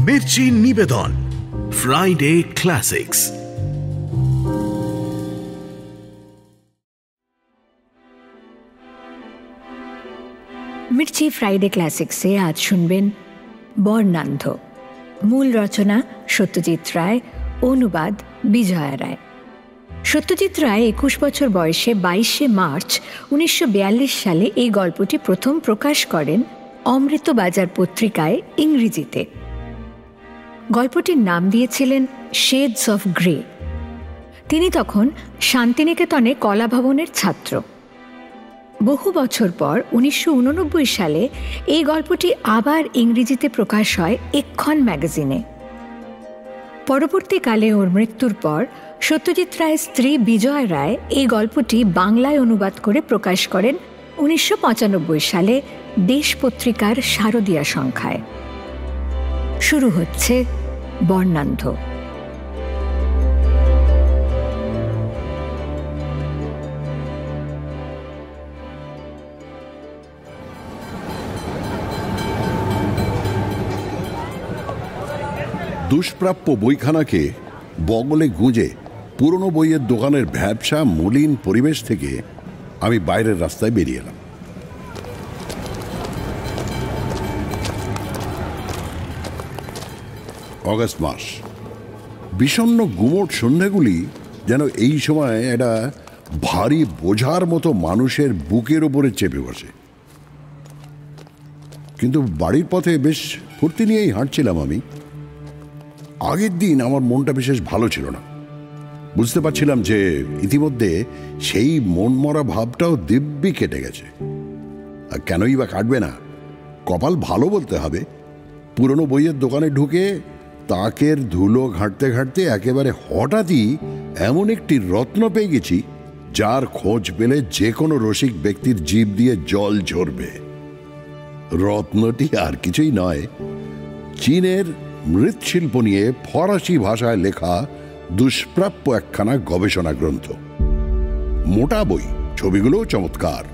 মির্চি নিবেদন Friday classics. Mirchi Friday ক্লাসিক্সে আজ শুনবেন বর্ণান্ধ। মূল রচনা সত্যজিৎ রায়, অনুবাদ বিজয়া রায়। সত্যজিৎ রায় 21 বছর বয়সে 22শে মার্চ 1942 সালে এই গল্পটি প্রথম প্রকাশ করেন অমৃতবাজার পত্রিকায় ইংরেজিতে। গল্পটির নাম দিয়েছিলেন শেডস অফ গ্রে। তিনি তখন শান্তিনিকেতনে কলা ভবনের ছাত্র। বহু বছর পর 1989 সালে এই গল্পটি আবার ইংরেজিতে প্রকাশ হয় এক্ষণ ম্যাগাজিনে। পরবর্তীকালে ওর মৃত্যুর পর সত্যজিৎ রায়ের স্ত্রী বিজয়া রায় এই গল্পটি বাংলায় অনুবাদ করে প্রকাশ করেন 1995 সালে দেশ পত্রিকার শারদীয়া সংখ্যায়। শুরু হচ্ছে বর্ণান্ধ। দুষ্প্রাপ্য বইখানাকে বগলে গুঁজে পুরনো বইয়ের দোকানের ভ্যাবসা মলিন পরিবেশ থেকে আমি বাইরের রাস্তায় বেরিয়ে এলাম। অগাস্ট মাস। বিষণ্ণ গুমোট সন্ধ্যাগুলি যেন এই সময় একটা ভারী বোঝার মতো মানুষের বুকের ওপরে চেপে বসে। কিন্তু বাড়ির পথে বেশ ফুর্তি নিয়েই হাঁটছিলাম আমি। আগের দিন আমার মনটা বিশেষ ভালো ছিল না। বুঝতে পারছিলাম যে ইতিমধ্যে সেই মনমরা ভাবটাও দিব্যি কেটে গেছে। আর কেনই বা কাটবে না, কপাল ভালো বলতে হবে। পুরনো বইয়ের দোকানে ঢুকে তাকের ধুলো ঘাঁটতে ঘাঁটতে একেবারে হঠাৎই এমন একটি রত্ন পেয়ে গেছি যার খোঁজ পেলে যে কোনো রসিক ব্যক্তির জিভ দিয়ে জল ঝরবে। রত্নটি আর কিছুই নয়, চীনের মৃৎশিল্প নিয়ে ফরাসি ভাষায় লেখা দুষ্প্রাপ্য একখানা গবেষণা গ্রন্থ। মোটা বই, ছবিগুলোও চমৎকার।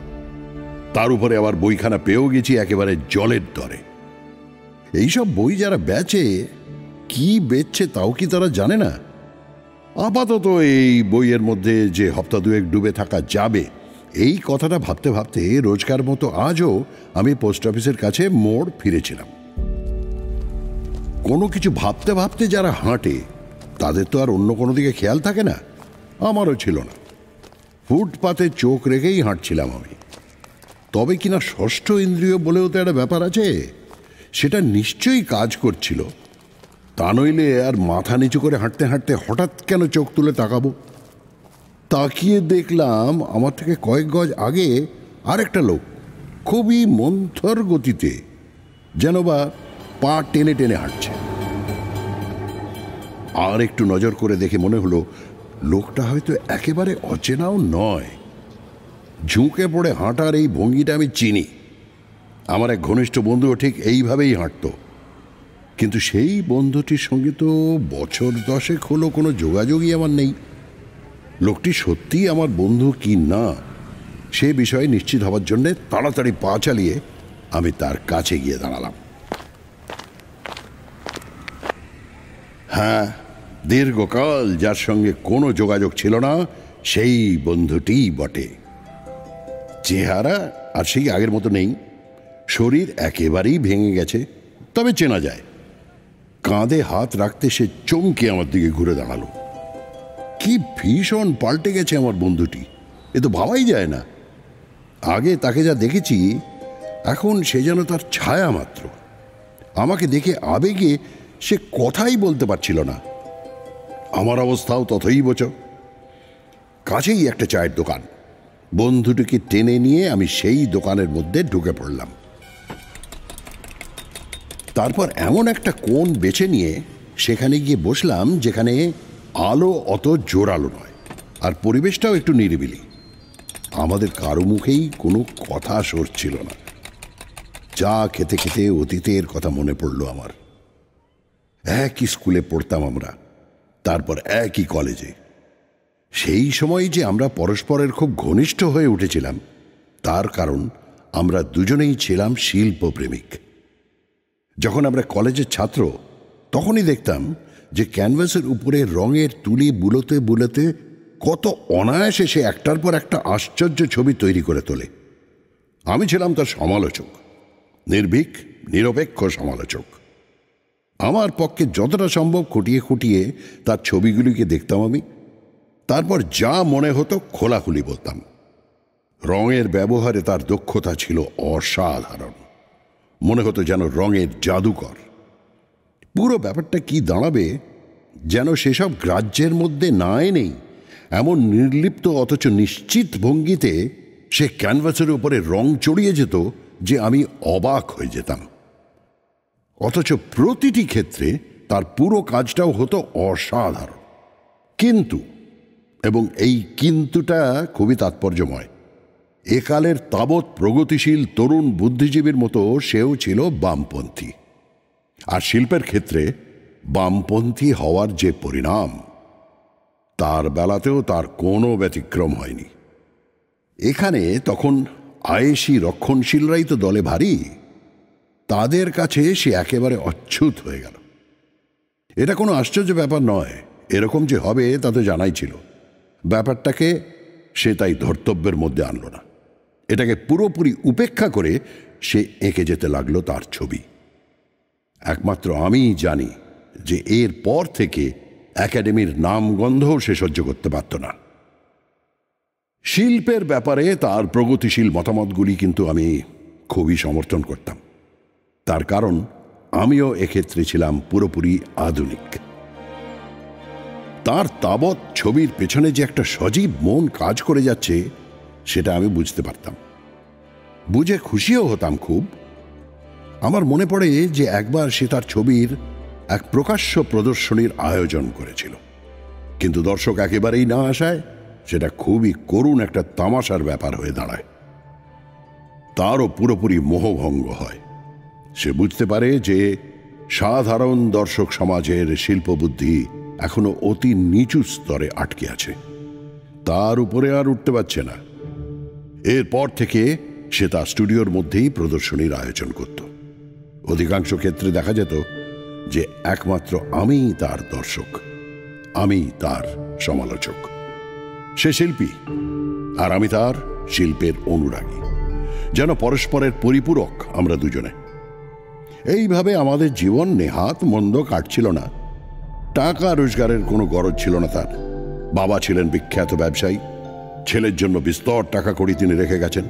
তার উপরে আবার বইখানা পেয়েও গেছি একেবারে জলের দরে। এইসব বই যারা বেচে, কি বেচছে তাও কি তারা জানে না? আপাতত এই বইয়ের মধ্যে যে হপ্তা দুয়েক ডুবে থাকা যাবে, এই কথাটা ভাবতে ভাবতে রোজকার মতো আজও আমি পোস্ট অফিসের কাছে মোড় ফিরেছিলাম। কোনো কিছু ভাবতে ভাবতে যারা হাঁটে তাদের তো আর অন্য কোনো দিকে খেয়াল থাকে না। আমারও ছিল না। ফুটপাতে চোখ রেখেই হাঁটছিলাম আমি। তবে কিনা ষষ্ঠ ইন্দ্রিয় বলেও তো একটা ব্যাপার আছে, সেটা নিশ্চয়ই কাজ করছিল। তা নইলে আর মাথা নিচু করে হাঁটতে হাঁটতে হঠাৎ কেন চোখ তুলে তাকাবো? তাকিয়ে দেখলাম আমার থেকে কয়েক গজ আগে আরেকটা লোক খুবই মন্থর গতিতে যেন বা পা টেনে টেনে হাঁটছে। আর একটু নজর করে দেখে মনে হলো লোকটা হয়তো একেবারে অচেনাও নয়। ঝুঁকে পড়ে হাঁটার এই ভঙ্গিটা আমি চিনি। আমার এক ঘনিষ্ঠ বন্ধুও ঠিক এইভাবেই হাঁটত। কিন্তু সেই বন্ধুটির সঙ্গে তো বছর 10 হলো কোনো যোগাযোগই আমার নেই। লোকটি সত্যিই আমার বন্ধু কি না সে বিষয়ে নিশ্চিত হবার জন্যে তাড়াতাড়ি পা চালিয়ে আমি তার কাছে গিয়ে দাঁড়ালাম। হ্যাঁ, দীর্ঘকাল যার সঙ্গে কোনো যোগাযোগ ছিল না সেই বন্ধুটিই বটে। চেহারা আর সেই আগের মতো নেই, শরীর একেবারেই ভেঙে গেছে, তবে চেনা যায়। কাঁধে হাত রাখতে সে চমকে আমার দিকে ঘুরে দাঁড়ালো। কি ভীষণ পাল্টে গেছে আমার বন্ধুটি, এ তো ভাবাই যায় না। আগে তাকে যা দেখেছি, এখন সে যেন তার ছায়া মাত্র। আমাকে দেখে আবেগে সে কথাই বলতে পারছিল না। আমার অবস্থাও তথৈবচ। কাছেই একটা চায়ের দোকান। বন্ধুটিকে টেনে নিয়ে আমি সেই দোকানের মধ্যে ঢুকে পড়লাম। তারপর এমন একটা কোণ বেছে নিয়ে সেখানে গিয়ে বসলাম যেখানে আলো অত জোরালো নয়, আর পরিবেশটাও একটু নিরিবিলি। আমাদের কারো মুখেই কোনো কথা সরছিল না। চা খেতে খেতে অতীতের কথা মনে পড়ল আমার। একই স্কুলে পড়তাম আমরা, তারপর একই কলেজে। সেই সময় যে আমরা পরস্পরের খুব ঘনিষ্ঠ হয়ে উঠেছিলাম তার কারণ আমরা দুজনেই ছিলাম শিল্পপ্রেমিক। যখন আমরা কলেজের ছাত্র তখনই দেখতাম যে ক্যানভাসের উপরে রঙের তুলি বুলোতে বুলোতে কত অনায়াসে সে একটার পর একটা আশ্চর্য ছবি তৈরি করে তোলে। আমি ছিলাম তার সমালোচক, নির্ভীক নিরপেক্ষ সমালোচক। আমার পক্ষে যতটা সম্ভব খুঁটিয়ে খুঁটিয়ে তার ছবিগুলিকে দেখতাম আমি, তারপর যা মনে হতো খোলাখুলি বলতাম। রঙের ব্যবহারে তার দক্ষতা ছিল অসাধারণ, মনে হতো যেন রঙের জাদুকর। পুরো ব্যাপারটা কি দাঁড়াবে যেন সেসব গ্রাহ্যের মধ্যে না এনেই এমন নির্লিপ্ত অথচ নিশ্চিত ভঙ্গিতে সে ক্যানভাসের উপরে রং চড়িয়ে যেত যে আমি অবাক হয়ে যেতাম। অথচ প্রতিটি ক্ষেত্রে তার পুরো কাজটাও হতো অসাধারণ। কিন্তু, এবং এই কিন্তুটা খুবই তাৎপর্যময়, একালের তাবৎ প্রগতিশীল তরুণ বুদ্ধিজীবীর মতো সেও ছিল বামপন্থী। আর শিল্পের ক্ষেত্রে বামপন্থী হওয়ার যে পরিণাম, তার বেলাতেও তার কোনো ব্যতিক্রম হয়নি। এখানে তখন আয়েশি রক্ষণশীলরাই তো দলে ভারী, তাদের কাছে সে একেবারে অচ্ছুত হয়ে গেল। এটা কোনো আশ্চর্য ব্যাপার নয়, এরকম যে হবে তা তো জানাই ছিল। ব্যাপারটাকে সে তাই ধর্তব্যের মধ্যে আনল না, এটাকে পুরোপুরি উপেক্ষা করে সে এঁকে যেতে লাগলো তার ছবি। একমাত্র আমিই জানি যে এর পর থেকে একাডেমির নামগন্ধও সে সহ্য করতে পারত না। শিল্পের ব্যাপারে তার প্রগতিশীল মতামতগুলি কিন্তু আমি খুবই সমর্থন করতাম, তার কারণ আমিও এক্ষেত্রে ছিলাম পুরোপুরি আধুনিক। তার তাবৎ ছবির পেছনে যে একটা সজীব মন কাজ করে যাচ্ছে সেটা আমি বুঝতে পারতাম, বুঝে খুশিও হতাম খুব। আমার মনে পড়ে যে একবার সে তার ছবির এক প্রকাশ্য প্রদর্শনীর আয়োজন করেছিল, কিন্তু দর্শক একেবারেই না আসায় সেটা খুবই করুণ একটা তামাশার ব্যাপার হয়ে দাঁড়ায়। তারও পুরোপুরি মোহভঙ্গ হয়। সে বুঝতে পারে যে সাধারণ দর্শক সমাজের শিল্পবুদ্ধি এখনো অতি নিচু স্তরে আটকে আছে, তার উপরে আর উঠতে পারছে না। এরপর থেকে সে তার স্টুডিওর মধ্যেই প্রদর্শনীর আয়োজন করত। অধিকাংশ ক্ষেত্রে দেখা যেত যে একমাত্র আমিই তার দর্শক, আমি তার সমালোচক। সে শিল্পী আর আমি তার শিল্পের অনুরাগী, যেন পরস্পরের পরিপূরক আমরা দুজনে। এইভাবে আমাদের জীবন নেহাত মন্দ কাটছিল না। টাকা রোজগারের কোনো গরজ ছিল না তার। বাবা ছিলেন বিখ্যাত ব্যবসায়ী, ছেলের জন্য বিস্তর টাকা কড়ি তিনি রেখে গেছেন।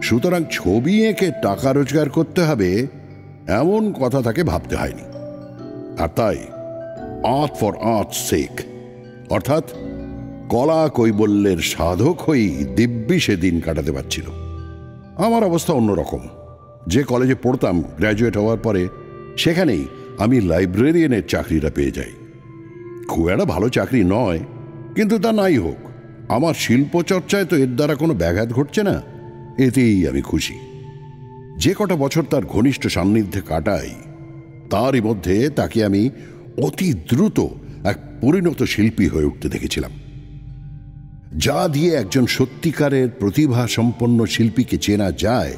সুতরাং ছবি এঁকে টাকা রোজগার করতে হবে এমন কথা তাকে ভাবতে হয়নি। আর তাই আর্ট ফর আর্টস সেক, অর্থাৎ কলা কৈবল্যের সাধক হয়েই দিব্যি সে দিন কাটাতে পারছিল। আমার অবস্থা অন্যরকম। যে কলেজে পড়তাম, গ্র্যাজুয়েট হওয়ার পরে সেখানেই আমি লাইব্রেরিয়ানের চাকরিটা পেয়ে যাই। খুব একটা ভালো চাকরি নয়, কিন্তু তা নাই হোক, আমার শিল্পচর্চায় তো এর দ্বারা কোনো ব্যাঘাত ঘটছে না, এতেই আমি খুশি। যে কটা বছর তার ঘনিষ্ঠ সান্নিধ্যে কাটাই, তারই মধ্যে তাকে আমি অতি দ্রুত এক পরিণত শিল্পী হয়ে উঠতে দেখেছিলাম। যা দিয়ে একজন সত্যিকারের প্রতিভা সম্পন্ন শিল্পীকে চেনা যায়,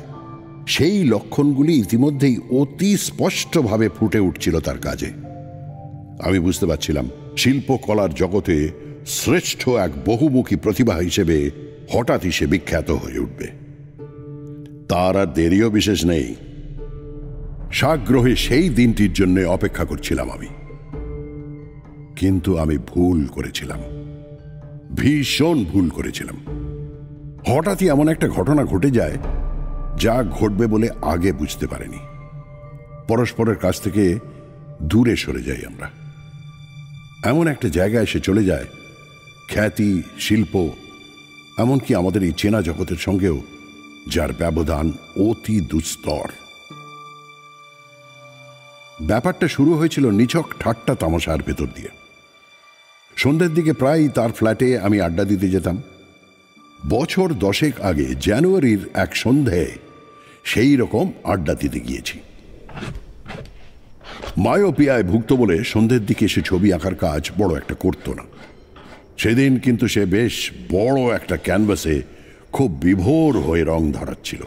সেই লক্ষণগুলি ইতিমধ্যেই অতি স্পষ্টভাবে ফুটে উঠছিল তার কাজে। আমি বুঝতে পারছিলাম শিল্পকলার জগতে শ্রেষ্ঠ এক বহুমুখী প্রতিভা হিসেবে হঠাৎই সে বিখ্যাত হয়ে উঠবে। তার আর দেরিও বিশেষ নেই। সাগ্রহে সেই দিনটির জন্য অপেক্ষা করছিলাম আমি। কিন্তু আমি ভুল করেছিলাম, ভীষণ ভুল করেছিলাম। হঠাৎই এমন একটা ঘটনা ঘটে যায় যা ঘটবে বলে আগে বুঝতে পারিনি। পরস্পরের কাছ থেকে দূরে সরে যাই আমরা। এমন একটা জায়গায় এসে চলে যায় খ্যাতি, শিল্প, এমনকি আমাদের এই চেনা জগতের সঙ্গেও যার ব্যবধান অতি দুস্তর। ব্যাপারটা শুরু হয়েছিল নিছক ঠাট্টা তামাশার ভেতর দিয়ে। সন্ধ্যের দিকে প্রায় তার ফ্ল্যাটে আমি আড্ডা দিতে যেতাম। বছর 10 আগে জানুয়ারির এক সন্ধ্যায় সেই রকম আড্ডা দিতে গিয়েছি। মায়োপিয়ায় ভুক্ত বলে সন্ধ্যের দিকে সে ছবি আঁকার কাজ বড় একটা করত না। সেদিন কিন্তু সে বেশ বড় একটা ক্যানভাসে খুব বিভোর হয়ে রং ধরাচ্ছিল।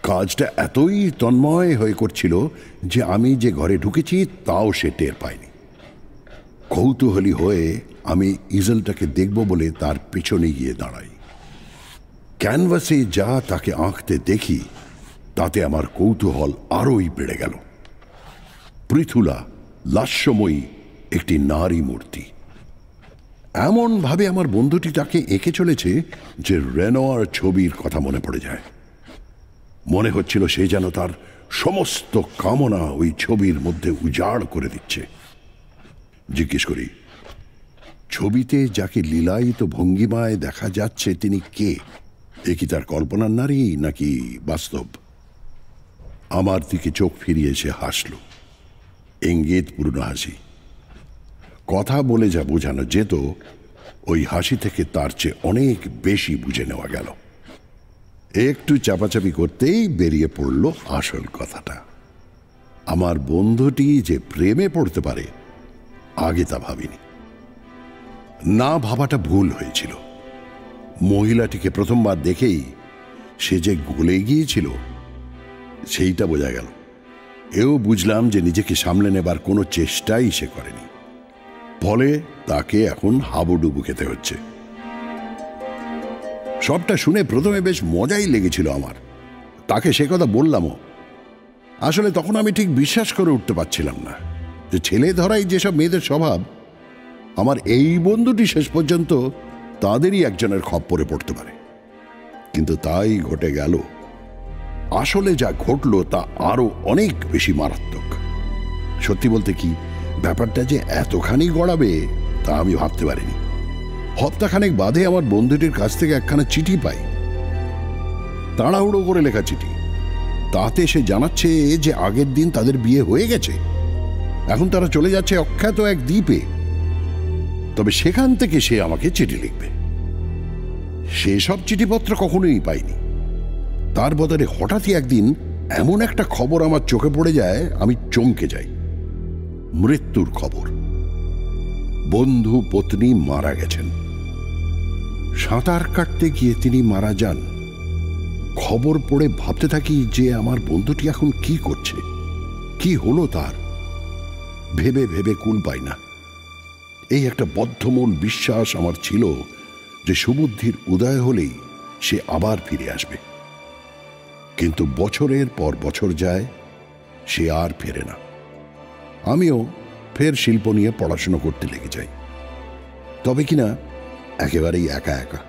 কাজটা এতই তন্ময় হয়ে করছিল যে আমি যে ঘরে ঢুকেছি তাও সে টের পায়নি। কৌতূহলী হয়ে আমি ইজলটাকে দেখব বলে তার পিছনে গিয়ে দাঁড়াই। ক্যানভাসে যা তাকে আঁকতে দেখি তাতে আমার কৌতূহল আরোই বেড়ে গেল। পৃথুলা লাস্যময়ী একটি নারী মূর্তি। এমন ভাবে আমার বন্ধুটি তাকে এঁকে চলেছে যে রেনোয়ার ছবির কথা মনে পড়ে যায়। মনে হচ্ছিল সে যেন তার সমস্ত কামনা ওই ছবির মধ্যে উজাড় করে দিচ্ছে। জিজ্ঞেস করি, ছবিতে যাকে লীলায়িত ভঙ্গিমায় দেখা যাচ্ছে তিনি কে? এ কি তার কল্পনার নারী নাকি বাস্তব? আমার দিকে চোখ ফিরিয়ে সে হাসল, ইঙ্গিতপূর্ণ হাসি। কথা বলে যা বোঝানো যেত ওই হাসি থেকে তার চেয়ে অনেক বেশি বুঝে নেওয়া গেল। একটু চাপাচাপি করতেই বেরিয়ে পড়ল আসল কথাটা। আমার বন্ধুটি যে প্রেমে পড়তে পারে আগে তা ভাবিনি। না ভাবাটা ভুল হয়েছিল। মহিলাটিকে প্রথমবার দেখেই সে যে গলে গিয়েছিল সেইটা বোঝা গেল। এও বুঝলাম যে নিজেকে সামলে নেবার কোনো চেষ্টাই সে করেনি, ফলে তাকে এখন হাবুডুবু খেতে হচ্ছে। সবটা শুনে প্রথমে বেশ মজাই লেগেছিল আমার। তাকে সে কথা বললামও। আসলে তখন আমি ঠিক বিশ্বাস করে উঠতে পারছিলাম না যে ছেলে ধরাই যেসব মেয়েদের স্বভাব, আমার এই বন্ধুটি শেষ পর্যন্ত তাদেরই একজনের খপ্পরে পড়তে পারে। কিন্তু তাই ঘটে গেল। আসলে যা ঘটল তা আরো অনেক বেশি মারাত্মক। সত্যি বলতে কি, ব্যাপারটা যে এতখানি গড়াবে তা আমি ভাবতে পারিনি। হপ্তাখানেক বাদে আমার বন্ধুটির কাছ থেকে একখানা চিঠি পাই, তাড়াহুড়ো করে লেখা চিঠি। তাতে সে জানাচ্ছে যে আগের দিন তাদের বিয়ে হয়ে গেছে, এখন তারা চলে যাচ্ছে অখ্যাত এক দ্বীপে। তবে সেখান থেকে সে আমাকে চিঠি লিখবে। সেসব চিঠিপত্র কখনোই পাইনি। তার বদলে হঠাৎই একদিন এমন একটা খবর আমার চোখে পড়ে যায়, আমি চমকে যাই। মৃত্যুর খবর। বন্ধু পত্নী মারা গেছেন। সাঁতার কাটতে গিয়ে তিনি মারা যান। খবর পড়ে ভাবতে থাকি যে আমার বন্ধুটি এখন কি করছে, কি হলো তার। ভেবে ভেবে কুল পাই না। এই একটা বদ্ধমূল বিশ্বাস আমার ছিল যে সুবুদ্ধির উদয় হলেই সে আবার ফিরে আসবে। কিন্তু বছরের পর বছর যায়, সে আর ফেরে না। আমিও ফের শিল্প নিয়ে পড়াশোনা করতে লেগে যাই। তবে কিনা একেবারেই একা একা।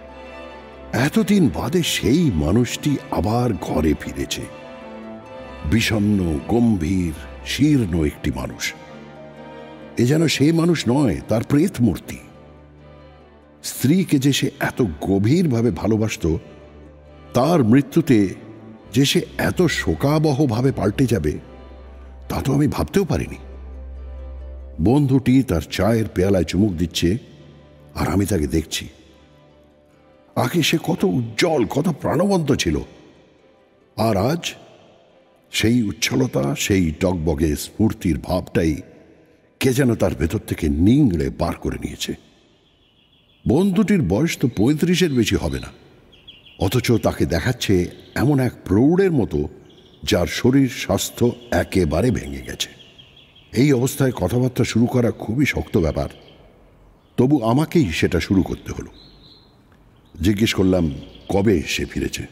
এতদিন বাদে সেই মানুষটি আবার ঘরে ফিরেছে। বিষণ্ণ, গম্ভীর, শীর্ণ একটি মানুষ। এ যেন সেই মানুষ নয়, তার প্রেত মূর্তি। স্ত্রীকে যে সে এত গভীরভাবে ভালোবাসত, তার মৃত্যুতে যে সে এত শোকাবহভাবে পাল্টে যাবে তা তো আমি ভাবতেও পারিনি। বন্ধুটি তার চায়ের পেয়ালায় চুমুক দিচ্ছে আর আমি তাকে দেখছি। আগে সে কত উজ্জ্বল, কত প্রাণবন্ত ছিল, আর আজ সেই উচ্ছলতা, সেই টকবগে স্ফূর্তির ভাবটাই কে যেন তার ভেতর থেকে নিংড়ে বার করে নিয়েছে। বন্ধুটির বয়স তো 35-এর বেশি হবে না, অথচ তাকে দেখাচ্ছে এমন এক প্রৌঢ়ের মতো যার শরীর স্বাস্থ্য একেবারে ভেঙে গেছে। এই অবস্থায় কথাবার্তা শুরু করা খুবই শক্ত ব্যাপার, তবু আমাকেই সেটা শুরু করতে হলো। জিজ্ঞেস করলাম কবে সে ফিরেছে।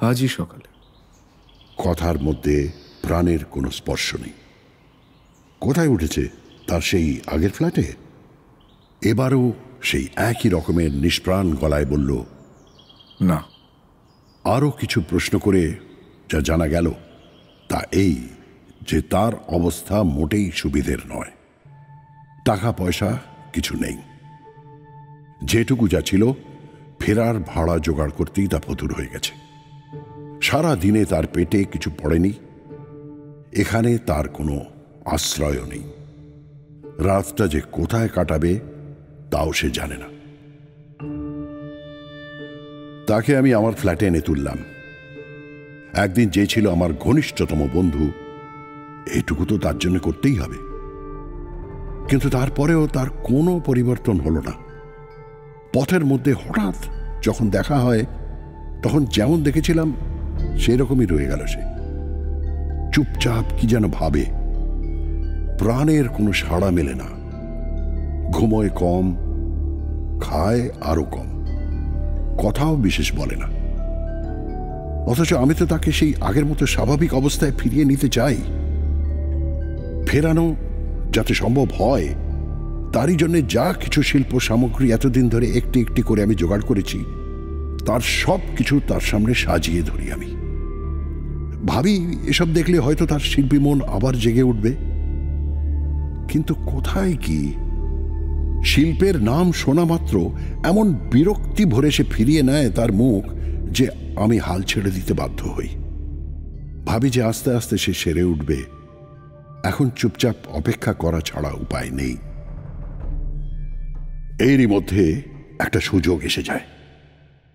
আজই সকালে। কথার মধ্যে প্রাণের কোনো স্পর্শ নেই। কোথায় উঠেছে? তার সেই আগের ফ্ল্যাটে? এবারও সেই একই রকমের নিষ্প্রাণ গলায় বলল না। আরও কিছু প্রশ্ন করে যা জানা গেল তা এই যে তার অবস্থা মোটেই সুবিধের নয়। টাকা পয়সা কিছু নেই। যেটুকু যা ছিল ফেরার ভাড়া জোগাড় করতেই তা ফতুর হয়ে গেছে। সারা দিনে তার পেটে কিছু পড়েনি। এখানে তার কোনো আশ্রয়ও নেই। রাতটা যে কোথায় কাটাবে তাও সে জানে না। তাকে আমি আমার ফ্ল্যাটে এনে তুললাম। একদিন যে ছিল আমার ঘনিষ্ঠতম বন্ধু, এটুকু তো তার জন্য করতেই হবে। কিন্তু তারপরেও তার কোনো পরিবর্তন হলো না। পথের মধ্যে হঠাৎ যখন দেখা হয় তখন যেমন দেখেছিলাম সেরকমই রয়ে গেল সে। চুপচাপ কি যেন ভাবে, প্রাণের কোনো সাড়া মেলে না, ঘুমোয় কম, খায় আরো কম, কথাও বিশেষ বলে না। অথচ আমি তো তাকে সেই আগের মতো স্বাভাবিক অবস্থায় ফিরিয়ে নিতে চাই। ফেরানো যাতে সম্ভব হয় তারই জন্য যা কিছু শিল্প সামগ্রী এতদিন ধরে একটি একটি করে আমি জোগাড় করেছি, তার সব কিছু তার সামনে সাজিয়ে ধরি। আমি ভাবি এসব দেখলে হয়তো তার শিল্পী মন আবার জেগে উঠবে। কিন্তু কোথায় কি, শিল্পের নাম শোনা মাত্র এমন বিরক্তি ভরে সে ফিরিয়ে নেয় তার মুখ যে আমি হাল ছেড়ে দিতে বাধ্য হই। ভাবি যে আস্তে আস্তে সে সেরে উঠবে, এখন চুপচাপ অপেক্ষা করা ছাড়া উপায় নেই। এরই মধ্যে একটা সুযোগ এসে যায়,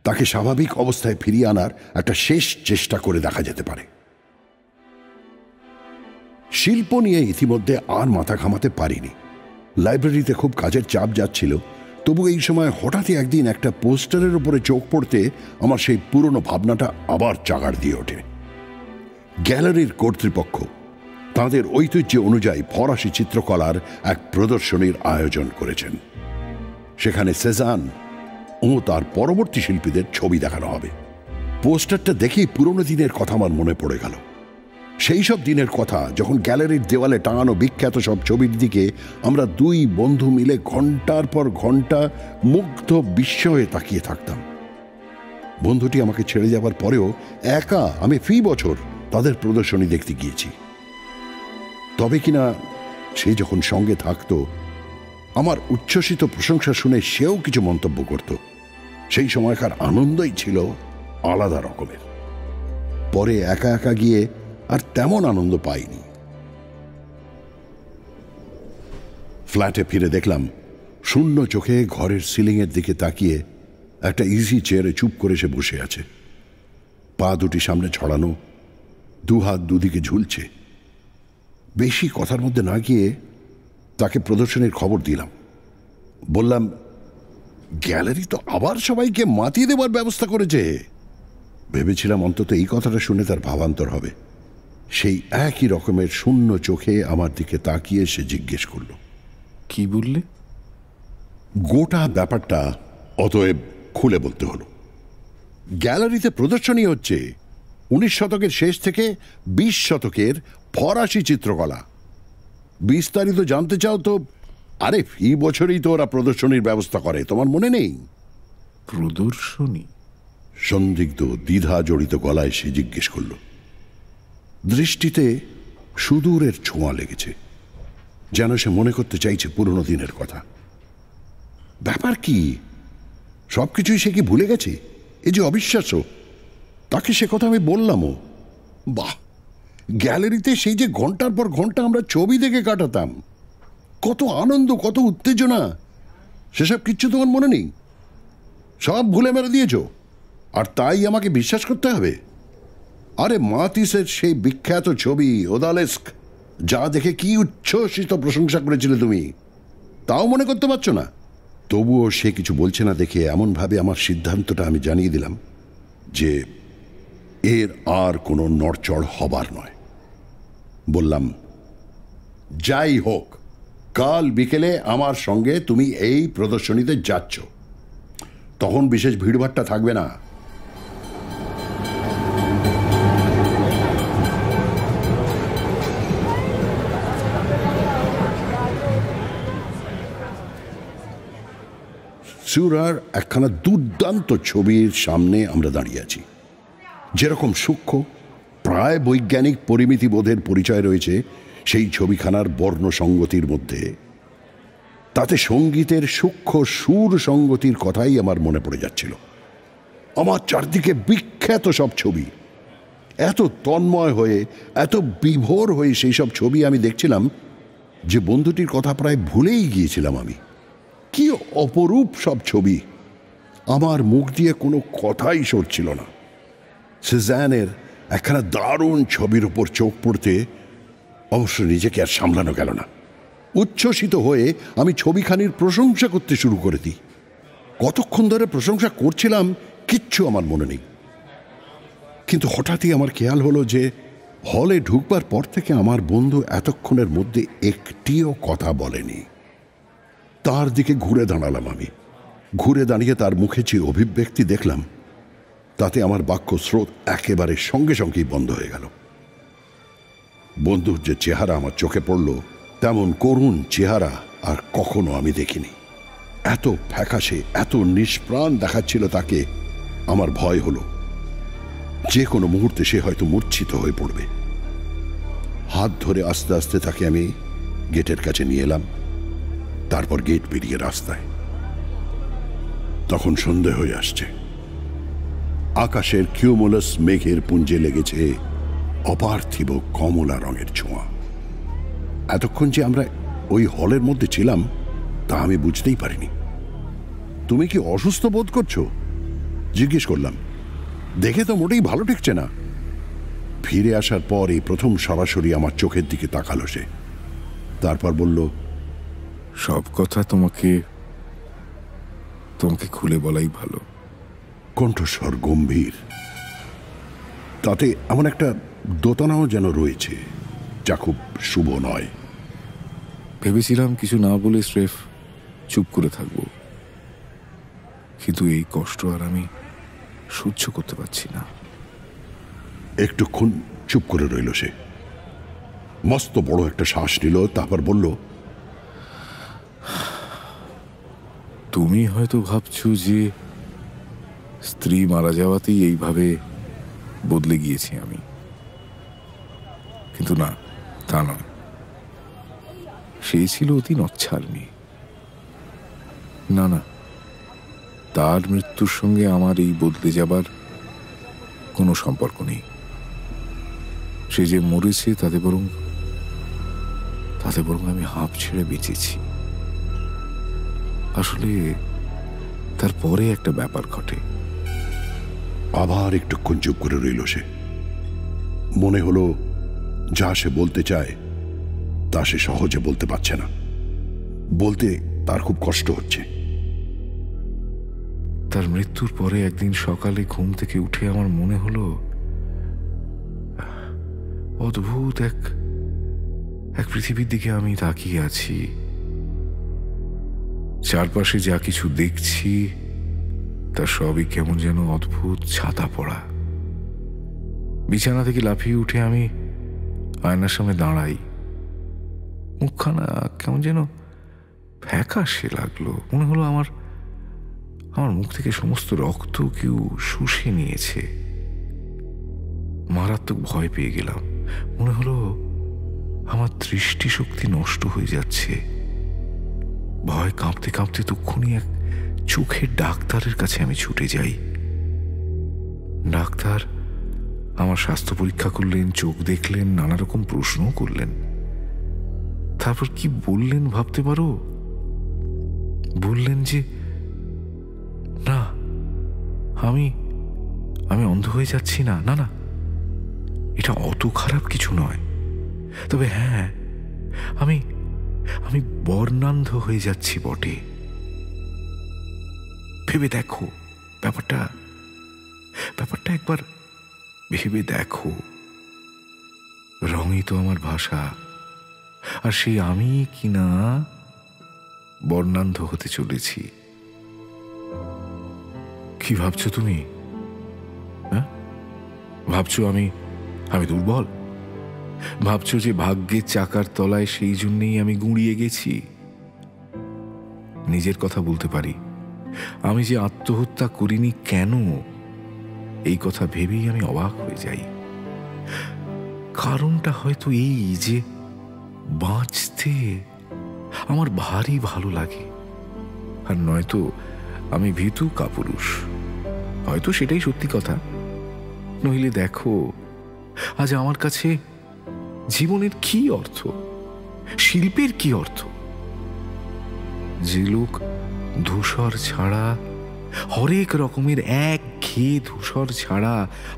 তাকে স্বাভাবিক অবস্থায় ফিরিয়ে আনার একটা শেষ চেষ্টা করে দেখা যেতে পারে। শিল্প নিয়ে ইতিমধ্যে আর মাথা ঘামাতে পারিনি। লাইব্রেরিতে খুব কাজের চাপ যাচ্ছিল, তবু এই সময় হঠাৎই একদিন একটা পোস্টারের উপরে চোখ পড়তে আমার সেই পুরনো ভাবনাটা আবার চাগাড় দিয়ে ওঠে। গ্যালারির কর্তৃপক্ষ তাঁদের ঐতিহ্য অনুযায়ী ফরাসি চিত্রকলার এক প্রদর্শনীর আয়োজন করেছেন। সেখানে সেজান ও তার পরবর্তী শিল্পীদের ছবি দেখানো হবে। পোস্টারটা দেখেই পুরনো দিনের কথা আমার মনে পড়ে গেল। সেই সব দিনের কথা যখন গ্যালারির দেওয়ালে টাঙানো বিখ্যাত সব ছবির দিকে আমরা দুই বন্ধু মিলে ঘন্টার পর ঘন্টা মুগ্ধ বিস্ময়ে তাকিয়ে থাকতাম। বন্ধুটি আমাকে ছেড়ে যাবার পরেও একা আমি ফি বছর তাদের প্রদর্শনী দেখতে গিয়েছি। তবে কিনা সে যখন সঙ্গে থাকতো, আমার উচ্ছ্বসিত প্রশংসা শুনে সেও কিছু মন্তব্য করত। সেই সময়কার আনন্দই ছিল আলাদা রকমের। পরে একা একা গিয়ে আর তেমন আনন্দ পাইনি। ফ্ল্যাটে ফিরে দেখলাম শূন্য চোখে ঘরের সিলিংয়ের দিকে তাকিয়ে একটা ইজি চেয়ারে চুপ করে সে বসে আছে। পা দুটি সামনে ছড়ানো, দুহাত দুদিকে ঝুলছে। বেশি কথার মধ্যে না গিয়ে তাকে প্রদর্শনীর খবর দিলাম। বললাম, গ্যালারি তো আবার সবাইকে মাতিয়ে দেবার ব্যবস্থা করেছে। ভেবেছিলাম অন্তত এই কথাটা শুনে তার ভাবান্তর হবে। সেই একই রকমের শূন্য চোখে আমার দিকে তাকিয়ে সে জিজ্ঞেস করল, কি বললে? গোটা ব্যাপারটা অতএব খুলে বলতে হলো। গ্যালারিতে প্রদর্শনী হচ্ছে 19 শতকের শেষ থেকে 20 শতকের ফরাসি চিত্রকলা। বিস্তারিত জানতে চাও তো? আরে ফি বছরই তো ওরা প্রদর্শনীর ব্যবস্থা করে, তোমার মনে নেই? প্রদর্শনী? সন্দিগ্ধ দ্বিধা জড়িত গলায় সে জিজ্ঞেস করল। দৃষ্টিতে সুদূরের ছোঁয়া লেগেছে, যেন সে মনে করতে চাইছে পুরনো দিনের কথা। ব্যাপার কি? সবকিছুই সে কি ভুলে গেছে? এ যে অবিশ্বাস্য। তাকে সে কথা আমি বললামও। বাহ, গ্যালারিতে সেই যে ঘন্টার পর ঘন্টা আমরা ছবি দেখে কাটাতাম, কত আনন্দ, কত উত্তেজনা, সেসব কিচ্ছু তোমার মনে নেই? সব ভুলে মেরে দিয়েছ, আর তাই আমাকে বিশ্বাস করতে হবে? আরে মাতিসের সেই বিখ্যাত ছবি ওদালেস্ক, যা দেখে কি উচ্ছ্বসিত প্রশংসা করেছিলে তুমি, তাও মনে করতে পারছো না? তবুও সে কিছু বলছে না দেখে এমনভাবে আমার সিদ্ধান্তটা আমি জানিয়ে দিলাম যে এর আর কোনো নড়চড় হবার নয়। বললাম, যাই হোক, কাল বিকেলে আমার সঙ্গে তুমি এই প্রদর্শনীতে যাচ্ছ। তখন বিশেষ ভিড়ভাট্টা থাকবে না। সুরার একখানা দুর্দান্ত ছবির সামনে আমরা দাঁড়িয়ে আছি। যেরকম সূক্ষ্ম, প্রায় বৈজ্ঞানিক পরিমিতি বোধের পরিচয় রয়েছে সেই ছবিখানার বর্ণ সঙ্গতির মধ্যে, তাতে সঙ্গীতের সূক্ষ্ম সুর সঙ্গতির কথাই আমার মনে পড়ে যাচ্ছিল। আমার চারদিকে বিখ্যাত সব ছবি, এত তন্ময় হয়ে, এত বিভোর হয়ে সেই সব ছবি আমি দেখছিলাম যে বন্ধুটির কথা প্রায় ভুলেই গিয়েছিলাম আমি। কি অপরূপ সব ছবি! আমার মুখ দিয়ে কোনো কথাই সরছিল না। সেজানের একখানা দারুণ ছবির উপর চোখ পড়তে অবশ্য নিজেকে আর সামলানো গেল না। উচ্ছ্বসিত হয়ে আমি ছবিখানির প্রশংসা করতে শুরু করে দিই। কতক্ষণ ধরে প্রশংসা করছিলাম কিচ্ছু আমার মনে নেই। কিন্তু হঠাৎই আমার খেয়াল হলো যে হলে ঢুকবার পর থেকে আমার বন্ধু এতক্ষণের মধ্যে একটিও কথা বলেনি। তার দিকে ঘুরে দাঁড়ালাম আমি। ঘুরে দাঁড়িয়ে তার মুখে যে অভিব্যক্তি দেখলাম, তাতে আমার বাক্য স্রোত একেবারে সঙ্গে সঙ্গেই বন্ধ হয়ে গেল। বন্ধুর যে চেহারা আমার চোখে পড়ল, তেমন করুণ চেহারা আর কখনো আমি দেখিনি। এত ফ্যাকাশে, এত নিষ্প্রাণ দেখাচ্ছিল তাকে, আমার ভয় হলো যে কোনো মুহূর্তে সে হয়তো মূর্ছিত হয়ে পড়বে। হাত ধরে আস্তে আস্তে তাকে আমি গেটের কাছে নিয়ে এলাম। তারপর গেট পেরিয়ে রাস্তায়। তখন সন্ধে হয়ে আসছে। আকাশের কিউমুলাস মেঘের পুঞ্জে লেগেছে অপার্থিব কমলা রঙের ছোঁয়া। এতক্ষণ যে আমরা ওই হলের মধ্যে ছিলাম তা আমি বুঝতেই পারিনি। তুমি কি অসুস্থ বোধ করছো? জিজ্ঞেস করলাম। দেখে তো মোটেই ভালো ঠেকছে না। ফিরে আসার পর এই প্রথম সরাসরি আমার চোখের দিকে তাকালো সে। তারপর বলল, সব কথা তোমাকে খুলে বলাই ভালো। কণ্ঠস্বর গম্ভীর, তাতে এমন একটা দোতনাও যেন রয়েছে যা খুব শুভ নয়। ভেবেছিলাম কিছু না বলে স্রেফ চুপ করে থাকবো, কিন্তু এই কষ্ট আর আমি সহ্য করতে পারছি না। একটুক্ষণ চুপ করে রইল সে। মস্ত বড় একটা শ্বাস নিল, তারপর বলল, তুমি হয়তো ভাবছো যে স্ত্রী মারা যাওয়াতেই এইভাবে বদলে গিয়েছি আমি, কিন্তু না, তা নয়। সেই ছিল অতি নচ্ছার মেয়ে। না না, তার মৃত্যুর সঙ্গে আমার এই বদলে যাবার কোনো সম্পর্ক নেই। সে যে মরেছে তাতে বরং আমি হাঁপ ছেড়ে বেঁচেছি। আসলে তারপরে একটা ব্যাপার ঘটে। আবার একটুক্ষণ চুপ করে রইল সে। মনে হলো যা সে বলতে চায় তা সে সহজে বলতে পারছে না। বলতে তার খুব কষ্ট হচ্ছে। তার মৃত্যুর পরে একদিন সকালে ঘুম থেকে উঠে আমার মনে হলো অদ্ভুত এক পৃথিবীর দিকে আমি তাকিয়ে আছি। চারপাশে যা কিছু দেখছি তা সবই কেমন যেন অদ্ভুত ছাতা পড়া। বিছানা থেকে লাফিয়ে উঠে আমি আয়নার সামনে দাঁড়াই। মুখখানা কেমন যেন ফ্যাকাশে লাগলো। মনে হলো আমার মুখ থেকে সমস্ত রক্ত কেউ শুষে নিয়েছে। মারাত্মক ভয় পেয়ে গেলাম। মনে হলো আমার দৃষ্টিশক্তি নষ্ট হয়ে যাচ্ছে। ভয় কাঁপতে কাঁপতে তক্ষুনি এক চোখের ডাক্তারের কাছে আমি ছুটে যাই। ডাক্তার আমার স্বাস্থ্য পরীক্ষা করলেন, চোখ দেখলেন, নানা রকম প্রশ্নও করলেন। তারপর কি বললেন ভাবতে পারো? বললেন যে না, আমি অন্ধ হয়ে যাচ্ছি না। না না, এটা অত খারাপ কিছু নয়। তবে হ্যাঁ, আমি বর্ণান্ধ হয়ে যাচ্ছি বটে। ভেবে দেখো ব্যাপারটা একবার ভেবে দেখো। রঙই তো আমার ভাষা, আর সেই আমি কিনা বর্ণান্ধ হতে চলেছি। কি ভাবছো তুমি? হ্যাঁ, ভাবছো আমি দুর্বল? ভাবছো যে ভাগ্যের চাকার তলায় সেই জন্যেই আমি গুঁড়িয়ে গেছি? নিজের কথা বলতে পারি। আমি যে আত্মহত্যা করিনি কেন, এই কথা ভেবেই আমি অবাক হয়ে যাই। কারণটা হয়তো এই যে বাঁচতে আমার ভারী ভালো লাগে। আর নয়তো আমি ভীতু কাপুরুষ। হয়তো সেটাই সত্যি কথা। নইলে দেখো আজ আমার কাছে জীবনের কি অর্থ, শিল্পের কি অর্থ? যে লোক ধূসর ছাড়া, হরেক রকমের একঘেয়ে ধূসর ছাড়া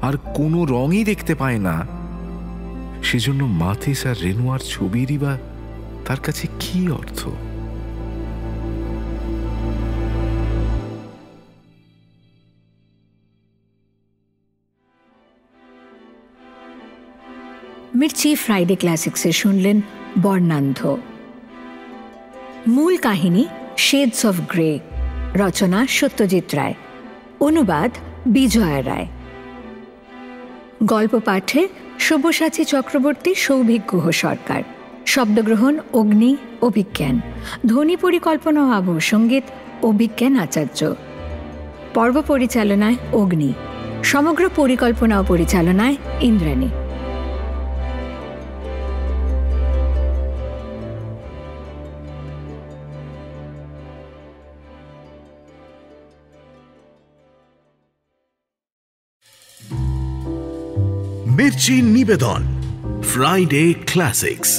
আর কোনো রঙই দেখতে পায় না, সেজন্য মাথিস আর রেনোয়ার ছবিরই বা তার কাছে কি অর্থ? মির্চি ফ্রাইডে ক্লাসিক্সে শুনলেন বর্ণান্ধ। মূল কাহিনী শেডস অফ গ্রে, রচনা সত্যজিৎ রায়, অনুবাদ বিজয়া রায়। গল্প পাঠে সব্যসাচী চক্রবর্তী, সৌভিক গুহ সরকার। শব্দগ্রহণ অগ্নি, অভিজ্ঞান। ধ্বনি পরিকল্পনা ও আবহ সঙ্গীত অভিজ্ঞান আচার্য। পর্ব পরিচালনায় অগ্নি, সমগ্র পরিকল্পনা ও পরিচালনায় ইন্দ্রাণী। মির্চি নিবেদন ফ্রাইডে ক্লাসিক্স।